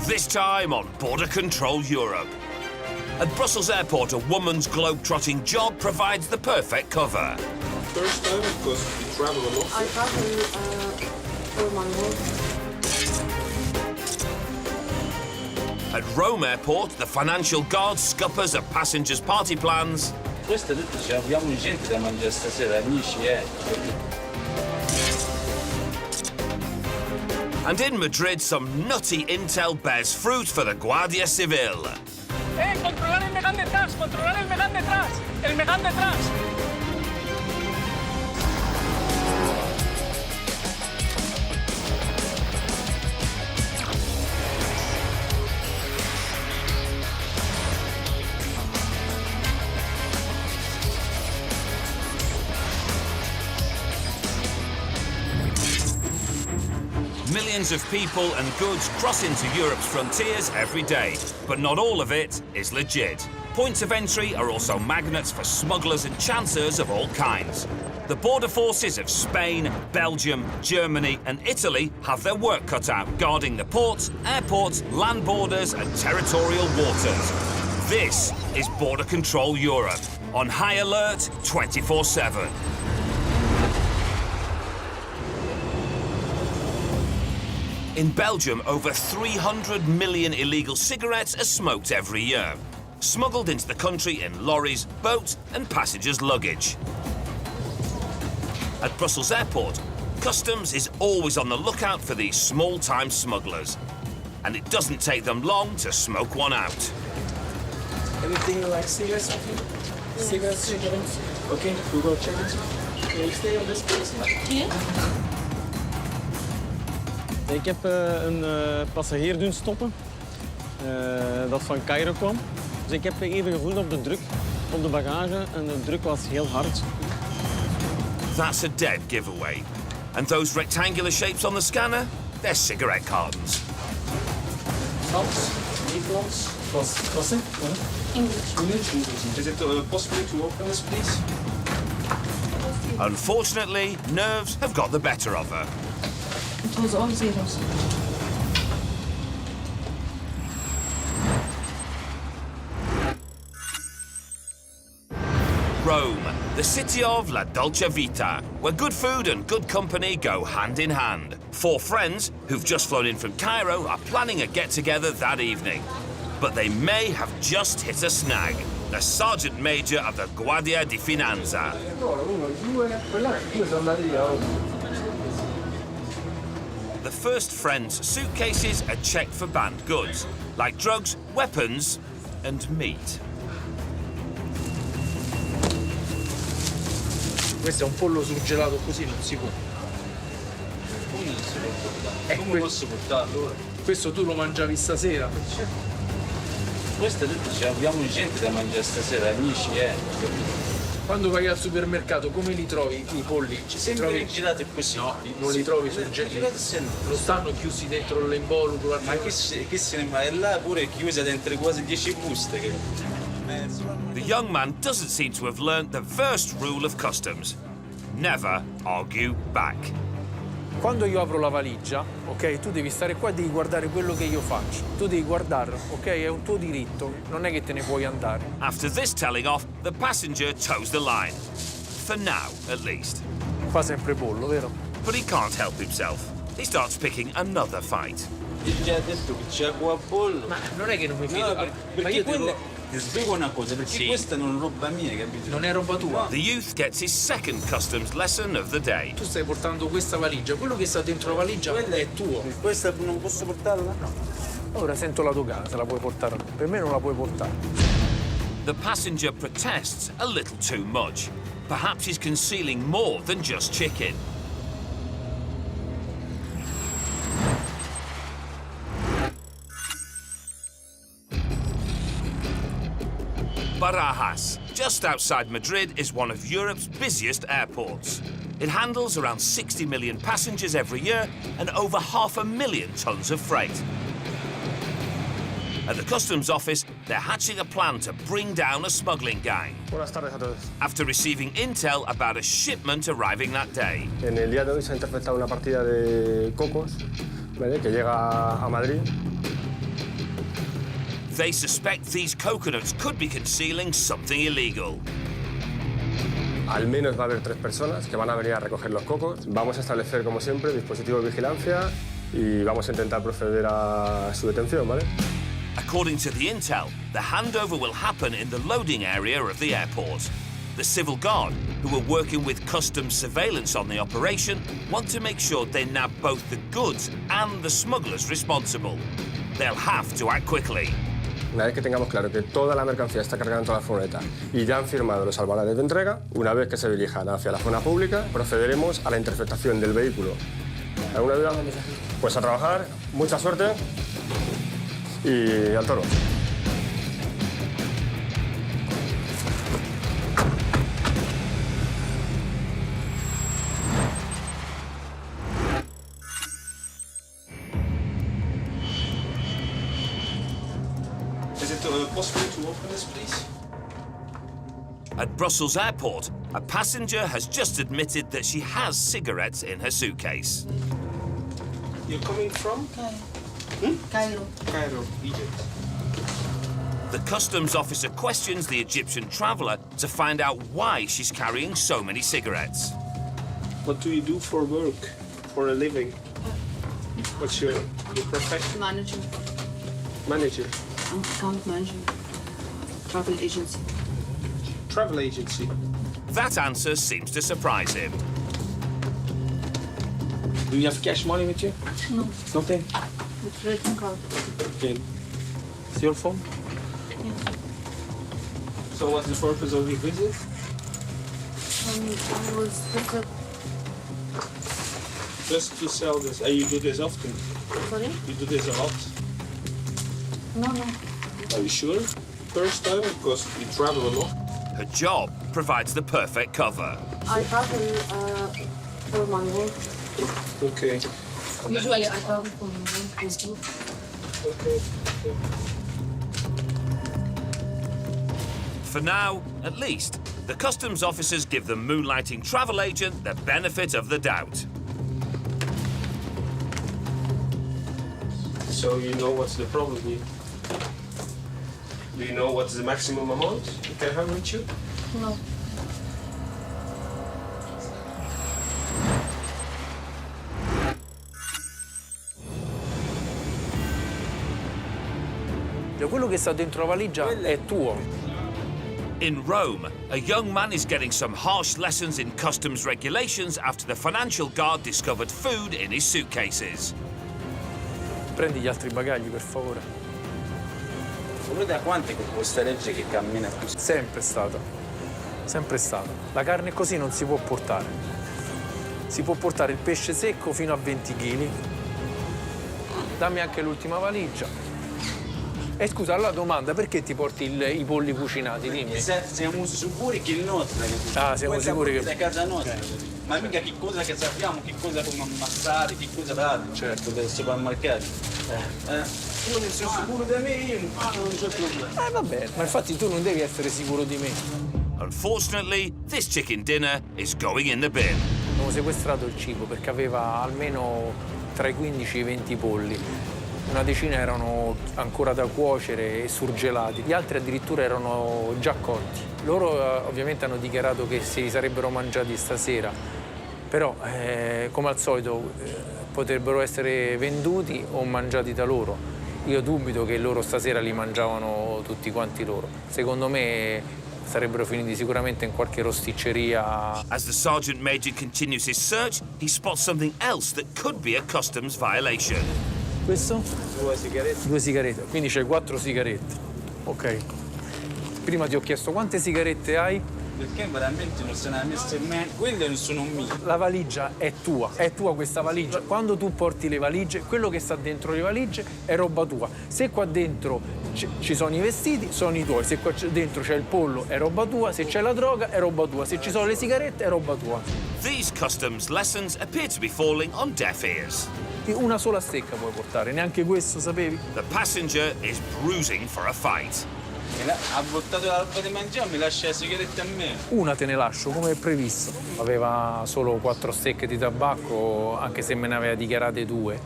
This time on Border Control Europe. At Brussels Airport, a woman's globe-trotting job provides the perfect cover. First time because we travel a lot. I travel for my work. At Rome Airport, the financial guard scuppers at passengers' party plans. Questo è tutto, abbiamo gente da mangiare stasera, amici, And in Madrid, some nutty intel bears fruit for the Guardia Civilă. Controlar el megán detrás, controlar el megán detrás, el megán detrás. Millions of people and goods cross into Europe's frontiers every day, but not all of it is legit. Points of entry are also magnets for smugglers and chancers of all kinds. The border forces of Spain, Belgium, Germany and Italy have their work cut out guarding the ports, airports, land borders and territorial waters. This is Border Control Europe, on high alert 24/7. In Belgium, over 300 million illegal cigarettes are smoked every year, smuggled into the country in lorries, boats and passengers' luggage. At Brussels Airport, customs is always on the lookout for these small-time smugglers, and it doesn't take them long to smoke one out. Anything like cigarettes? Cigarettes? Okay, we will check it. Can you stay on this place? Yeah. Ik heb een passagier doen stoppen dat van Cairo kwam. Dus ik heb even gevoeld op de druk op de bagage en de druk was heel hard. That's a dead giveaway. And those rectangular shapes on the scanner, they're cigarette cartons. Frans, Nederlands, Klasse? English. Is it possible to open this, please? Unfortunately, nerves have got the better of her. It was all zeros. Rome, the city of La Dolce Vita, where good food and good company go hand in hand. Four friends who've just flown in from Cairo are planning a get-together that evening. But they may have just hit a snag. The Sergeant Major of the Guardia di Finanza. The first friend's suitcases are checked for banned goods, like drugs, weapons, and meat. Questo è un pollo surgelato così, non si può. Come posso portarlo ora? Questo tu lo mangiavi stasera? Questo è tutto, abbiamo gente da mangiare stasera, amici, Quando vai al supermercato, come li trovi i polli? Sempre girati così. No, non li trovi surgelati. Non stanno chiusi dentro l'involucro. Ma che se ne va? È là pure chiusa dentro quasi 10 buste. The young man doesn't seem to have learnt the first rule of customs. Never argue back. Quando io apro la valigia, ok, tu devi stare qua e devi guardare quello che io faccio. Tu devi guardarlo, ok? È un tuo diritto, non è che te ne puoi andare. After this telling off, the passenger toes the line. For now, at least. Fa sempre pollo, vero? But he can't help himself. He starts picking another fight. Ti ho già detto che c'è qua a pollo. Ma non è che non mi fido. No, ma perché io quello... Ti spiego una cosa, perché questa non è roba mia, capito? non è roba tua. The youth gets his second customs lesson of the day. Tu stai portando questa valigia, quello che sta dentro la valigia è tuo. Questa non posso portarla? No. Ora sento la dogana se la puoi portare. Per me non la puoi portare. The passenger protests a little too much. Perhaps he's concealing more than just chicken. Barajas, just outside Madrid, is one of Europe's busiest airports. It handles around 60 million passengers every year and over 500,000 tons of freight. At the customs office, they're hatching a plan to bring down a smuggling gang. Buenas tardes a todos. After receiving intel about a shipment arriving that day. En el día de hoy se ha interceptado una partida de cocos, ¿vale?, que llega a Madrid. They suspect these coconuts could be concealing something illegal. Al menos va a haber 3 personas que van a venir a recoger los cocos. Vamos a establecer, como siempre, dispositivos de vigilancia y vamos a intentar proceder a su detención, ¿vale? According to the intel, the handover will happen in the loading area of the airport. The civil guard, who are working with customs surveillance on the operation, want to make sure they nab both the goods and the smugglers responsible. They'll have to act quickly. Una vez que tengamos claro que toda la mercancía está cargada en toda la furgoneta y ya han firmado los albaranes de entrega, una vez que se dirijan hacia la zona pública, procederemos a la interceptación del vehículo. ¿Alguna duda? Pues a trabajar, mucha suerte y al toro. Is it possible to open this, please? At Brussels Airport, a passenger has just admitted that she has cigarettes in her suitcase. You're coming from? Cairo. Cairo, Egypt. The customs officer questions the Egyptian traveller to find out why she's carrying so many cigarettes. What do you do for work, for a living? What's your profession? Manager. Manager. Account manager. Travel agency. Travel agency. That answer seems to surprise him. Do you have cash money with you? No. Nothing? With credit card. Okay. Is your phone? Yes. So what's the purpose of your visit? I was Just to sell this. And you do this often? sorry? You do this a lot? No, no. Are you sure? First time? Because you travel a lot. Her job provides the perfect cover. I travel for my work. Okay. Usually I travel for my work with you. Okay. For now, at least, the customs officers give the moonlighting travel agent the benefit of the doubt. So you know what's the problem here? Do you know what's the maximum amount you can have with you? No. Quello che sta dentro la valigia è tuo. In Rome, a young man is getting some harsh lessons in customs regulations after the financial guard discovered food in his suitcases. Prendi gli altri bagagli, per favore. Sapete da quanto è questa legge che cammina più? Sempre stata. Sempre stata. La carne così non si può portare. Si può portare il pesce secco fino a 20 kg. Dammi anche l'ultima valigia. E scusa, allora domanda, perché ti porti i polli cucinati? Dimmi. Siamo sicuri che il nostro. Ah, siamo sicuri che... Da casa nostra. Ma mica che cosa che sappiamo, che cosa come ammassare, che cosa dare. Certo, del supermercato. Io ne sono sicuro di me, io non c'è problema. Va bene, ma infatti tu non devi essere sicuro di me. Unfortunately, this chicken dinner is going in the bin. Abbiamo sequestrato il cibo perché aveva almeno tra i 15 e i 20 polli. Una decina erano ancora da cuocere e surgelati, gli altri addirittura erano già cotti. Loro ovviamente hanno dichiarato che si sarebbero mangiati stasera, però come al solito potrebbero essere venduti o mangiati da loro. Io dubito che loro stasera li mangiavano tutti quanti loro. Secondo me sarebbero finiti sicuramente in qualche rosticceria. As the sergeant major continues his search, he spots something else that could be a customs violation. Questo? 2 sigarette. 2 sigarette, quindi c'hai 4 sigarette. Ok. Prima ti ho chiesto quante sigarette hai? Perché veramente non se ne ha messe in mente. Quelle non sono mie. La valigia è tua questa valigia. Quando tu porti le valigie, quello che sta dentro le valigie è roba tua. Se qua dentro ci sono i vestiti, sono i tuoi. Se qua dentro c'è il pollo, è roba tua. Se c'è la droga, è roba tua. Se ci sono le sigarette, è roba tua. These customs lessons appear to be falling on deaf ears. Una sola stecca puoi portare, neanche questo sapevi? The passenger is bruising for a fight. Ha buttato la roba di mangiare, mi lascia le sigarette a me. Una te ne lascio, come è previsto. Aveva solo 4 stecche di tabacco, anche se me ne aveva dichiarate 2.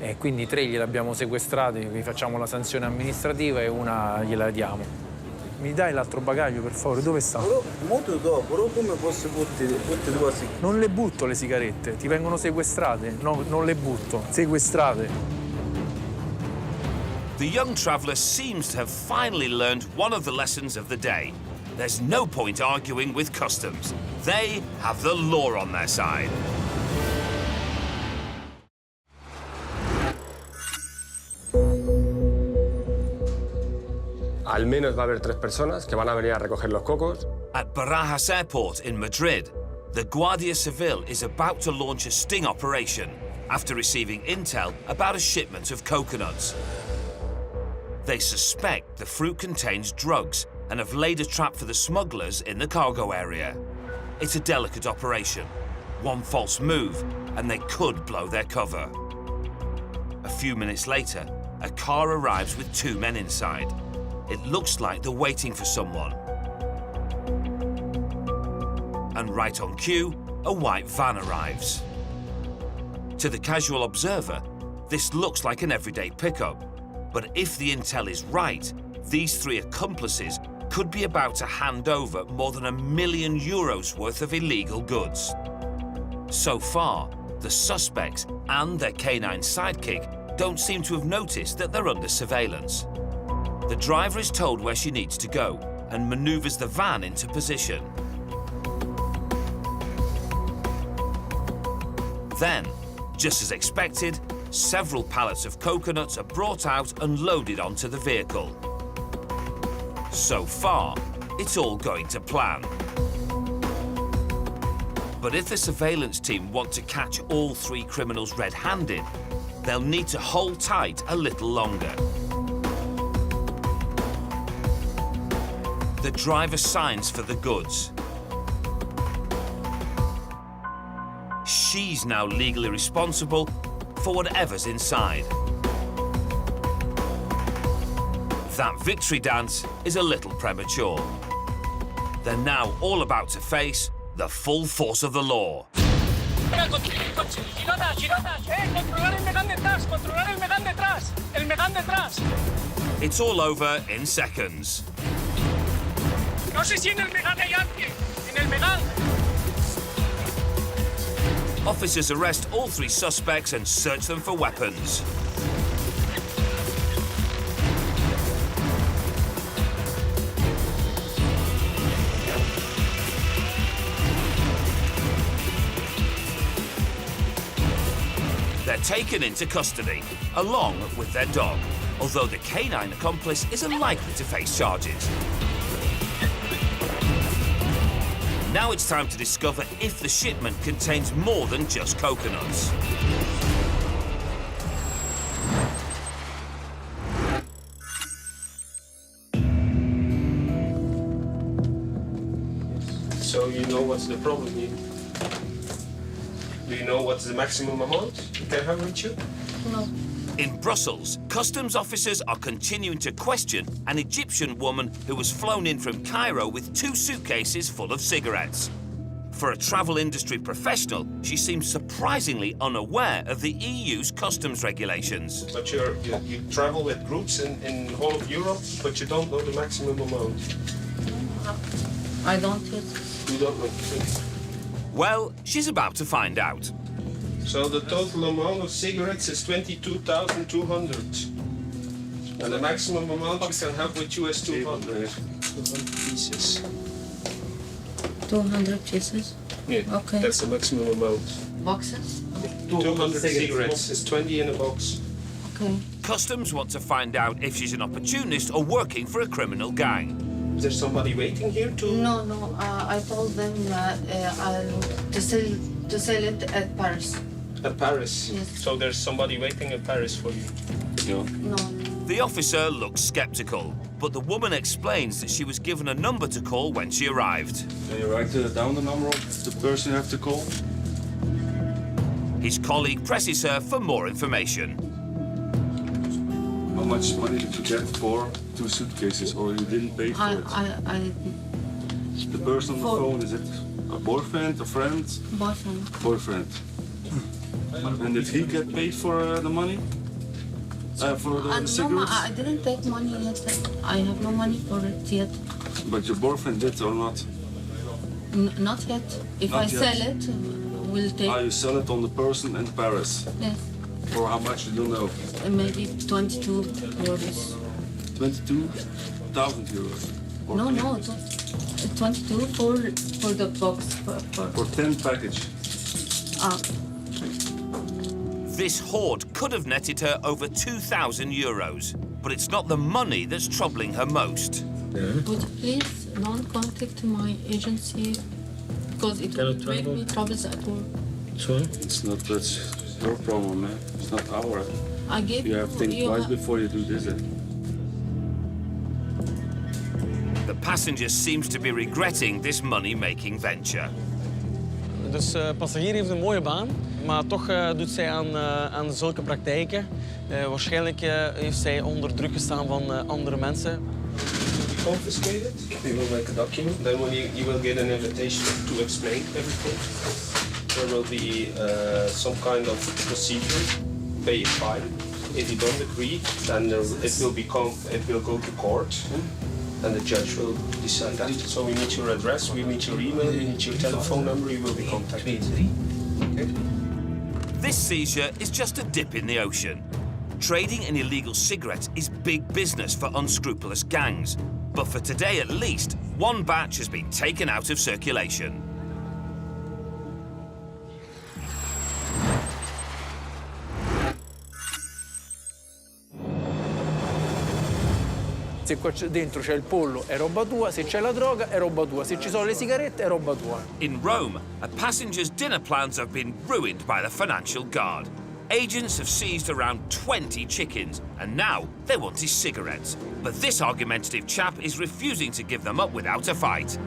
E quindi 3 gliele abbiamo sequestrate, vi facciamo la sanzione amministrativa e una gliela diamo. Mi dai l'altro bagaglio, per favore? Dove sta? Molto dopo, però come posso buttare due sigarette? Non le butto le sigarette, ti vengono sequestrate. No, non le butto, sequestrate. The young traveller seems to have finally learned one of the lessons of the day. There's no point arguing with customs. They have the law on their side. Al menos va a haber 3 personas que van a venir a recoger los cocos. At Barajas airport in Madrid, the Guarda Civilă is about to launch a sting operation after receiving intel about a shipment of coconuts. They suspect the fruit contains drugs and have laid a trap for the smugglers in the cargo area. It's a delicate operation. One false move and they could blow their cover. A few minutes later, a car arrives with 2 men inside. It looks like they're waiting for someone. And right on cue, a white van arrives. To the casual observer, this looks like an everyday pickup. But if the intel is right, these 3 accomplices could be about to hand over more than €1 million worth of illegal goods. So far, the suspects and their canine sidekick don't seem to have noticed that they're under surveillance. The driver is told where she needs to go and maneuvers the van into position. Then, just as expected, several pallets of coconuts are brought out and loaded onto the vehicle. So far, it's all going to plan. But if the surveillance team want to catch all 3 criminals red-handed, they'll need to hold tight a little longer. The driver signs for the goods. She's now legally responsible for whatever's inside. That victory dance is a little premature. They're now all about to face the full force of the law. It's all over in seconds. No sé si en el Megán hay alguien. En el Megán. Officers arrest all 3 suspects and search them for weapons. They're taken into custody, along with their dog, although the canine accomplice is unlikely to face charges. Now it's time to discover if the shipment contains more than just coconuts. So you know what's the problem here? Do you know what's the maximum amount you can have with you? No. In Brussels, customs officers are continuing to question an Egyptian woman who was flown in from Cairo with 2 suitcases full of cigarettes. For a travel industry professional, she seems surprisingly unaware of the EU's customs regulations. But you travel with groups in whole of Europe, but you don't know the maximum amount. I don't yet. You don't know. Well, she's about to find out. So the total amount of cigarettes is 22,200. And the maximum amount you can have with you is 200. 200 pieces. 200 pieces. Yeah, Okay. that's the maximum amount. Boxes? 200 cigarettes is 20 in a box. Okay. Customs want to find out if she's an opportunist or working for a criminal gang. Is there somebody waiting here to? No, no. I told them to sell it at Paris. At Paris? Yes. So there's somebody waiting in Paris for you? No. The officer looks skeptical, but the woman explains that she was given a number to call when she arrived. Can you write down the number of the person you have to call? His colleague presses her for more information. How much money did you get for 2 suitcases, or you didn't pay for it? The person on the phone, is it a boyfriend, a friend? Boyfriend. Boyfriend. And did he get paid for the money? For the No, cigarettes? I didn't take money yet. I have no money for it yet. But your boyfriend did or not? Not yet. If Not I yet. sell it, we'll take. You sell it on the person in Paris. Yes. For how much you don't know? Maybe 22 euros. 22,000 euros. Or No, 22 for the box. For 10 package. This hoard could have netted her over 2,000 euros, but it's not the money that's troubling her most. Would you please don't contact my agency because it will make me troubles at work. It's not, that's your problem, man. It's not our. I gave You have to think twice before you do this. The passenger seems to be regretting this money-making venture. Dus passagier heeft een mooie baan, maar toch doet zij aan zulke praktijken. Waarschijnlijk heeft zij onder druk gestaan van andere mensen. Confiscated. We will make a document. Then when you will get an invitation to explain everything. There will be some kind of procedure. Pay a fine. If you don't agree, then it will go to court, and the judge will decide that. So we need your address, we need your email, we need your telephone number. You will be contacted. Okay. This seizure is just a dip in the ocean. Trading in illegal cigarettes is big business for unscrupulous gangs. But for today at least, one batch has been taken out of circulation. Se qua dentro c'è il pollo è roba tua, se c'è la droga è roba tua, se ci sono le sigarette è roba tua. In Rome, a passenger's dinner plans have been ruined by the financial guard. Agents have seized around 20 chickens, and now they want his cigarettes. But this argumentative chap is refusing to give them up without a fight.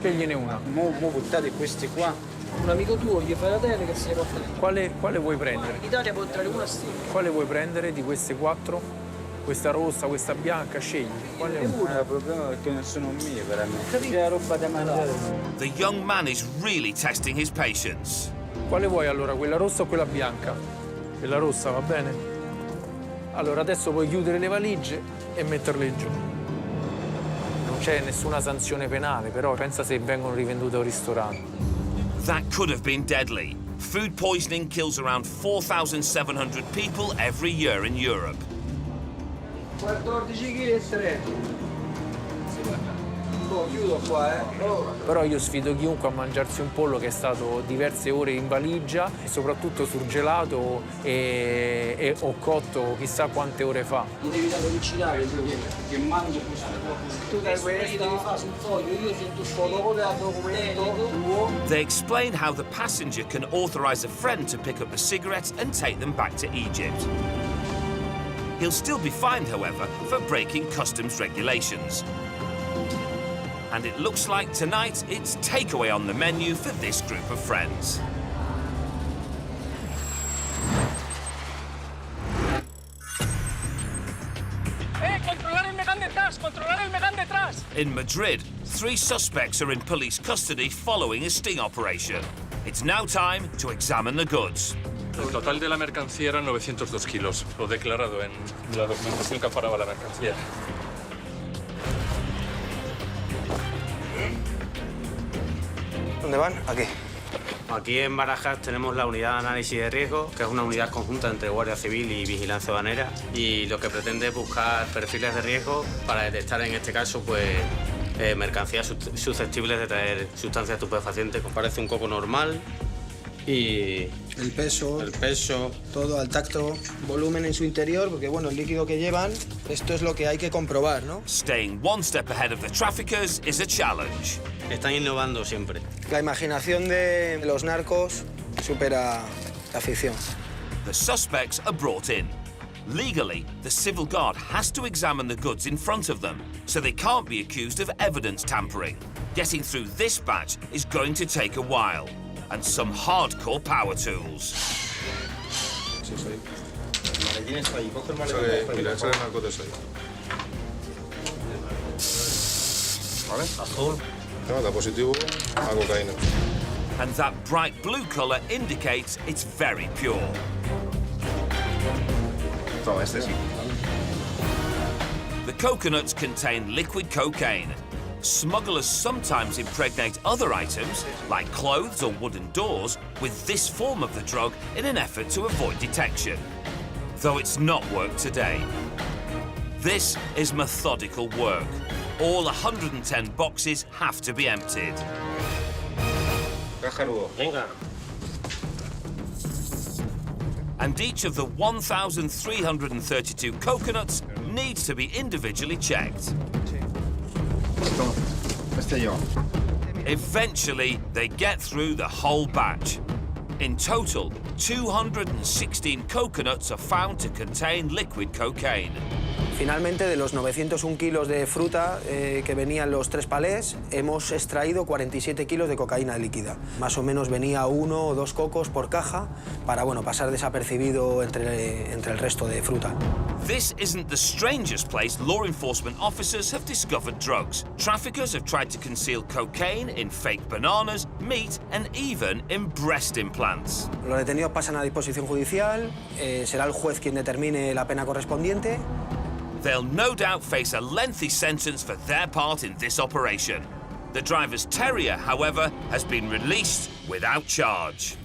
Scegliene una. Mo buttate questi qua. Un amico tuo gli fai la delega che si porta dentro. Quale vuoi prendere? In Italia può entrare una stima. Quale vuoi prendere di queste 4? Questa rossa, questa bianca, scegli. Quale è una? Il problema è che non sono mie, veramente. C'è roba da mangiare. The young man is really testing his patience. Quale vuoi allora, quella rossa o quella bianca? Quella rossa va bene? Allora adesso puoi chiudere le valigie e metterle giù. Non c'è nessuna sanzione penale, però pensa se vengono rivendute a un ristorante. That could have been deadly. Food poisoning kills around 4,700 people every year in Europe. 14 kg e 3. Chiudo qua, Però io sfido chiunque a mangiarsi un pollo che è stato diverse ore in valigia e soprattutto surgelato e o cotto chissà quante ore fa. Mi devi dare avvicinare che mangio questo. Tu dai questo, devi fare sul foglio, io sento il documento. They explain how the passenger can authorize a friend to pick up the cigarettes and take them back to Egypt. He'll still be fined, however, for breaking customs regulations. And it looks like tonight it's takeaway on the menu for this group of friends. Controlar el megán detrás, controlar el megán detrás. In Madrid, 3 suspects are in police custody following a sting operation. It's now time to examine the goods. El total de la mercancía eran 902 kilos, lo declarado en la documentación que amparaba la mercancía. ¿Dónde van? Aquí. Aquí en Barajas tenemos la unidad de análisis de riesgo, que es una unidad conjunta entre Guardia Civil y Vigilancia Aduanera, y lo que pretende es buscar perfiles de riesgo para detectar, en este caso, pues, mercancías susceptibles de traer sustancias estupefacientes. Parece un coco normal y... El peso, todo al tacto, volumen en su interior, porque bueno, el líquido que llevan, esto es lo que hay que comprobar, ¿no? Staying one step ahead of the traffickers is a challenge. Están innovando siempre. La imaginación de los narcos supera la ficción. The suspects are brought in. Legally, the civil guard has to examine the goods in front of them, so they can't be accused of evidence tampering. Getting through this batch is going to take a while, and some hardcore power tools. Mira, échale narcotes ahí. ¿Vale? Azul. No, da positivo a cocaína. and that bright blue colour indicates it's very pure. The coconuts contain liquid cocaine. Smugglers sometimes impregnate other items, like clothes or wooden doors, with this form of the drug in an effort to avoid detection. Though it's not work today. This is methodical work. All 110 boxes have to be emptied. And each of the 1,332 coconuts needs to be individually checked. Eventually, they get through the whole batch. In total, 216 coconuts are found to contain liquid cocaine. Finalmente, de los 901 kilos de fruta que venían los 3 palés, hemos extraído 47 kilos de cocaína líquida. Más o menos venía 1 o 2 cocos por caja para, bueno, pasar desapercibido entre el resto de fruta. This isn't the strangest place law enforcement officers have discovered drugs. Traffickers have tried to conceal cocaine in fake bananas, meat, and even in breast implants. Los detenidos pasan a disposición judicial, será el juez quien determine la pena correspondiente. They'll no doubt face a lengthy sentence for their part in this operation. The driver's terrier, however, has been released without charge.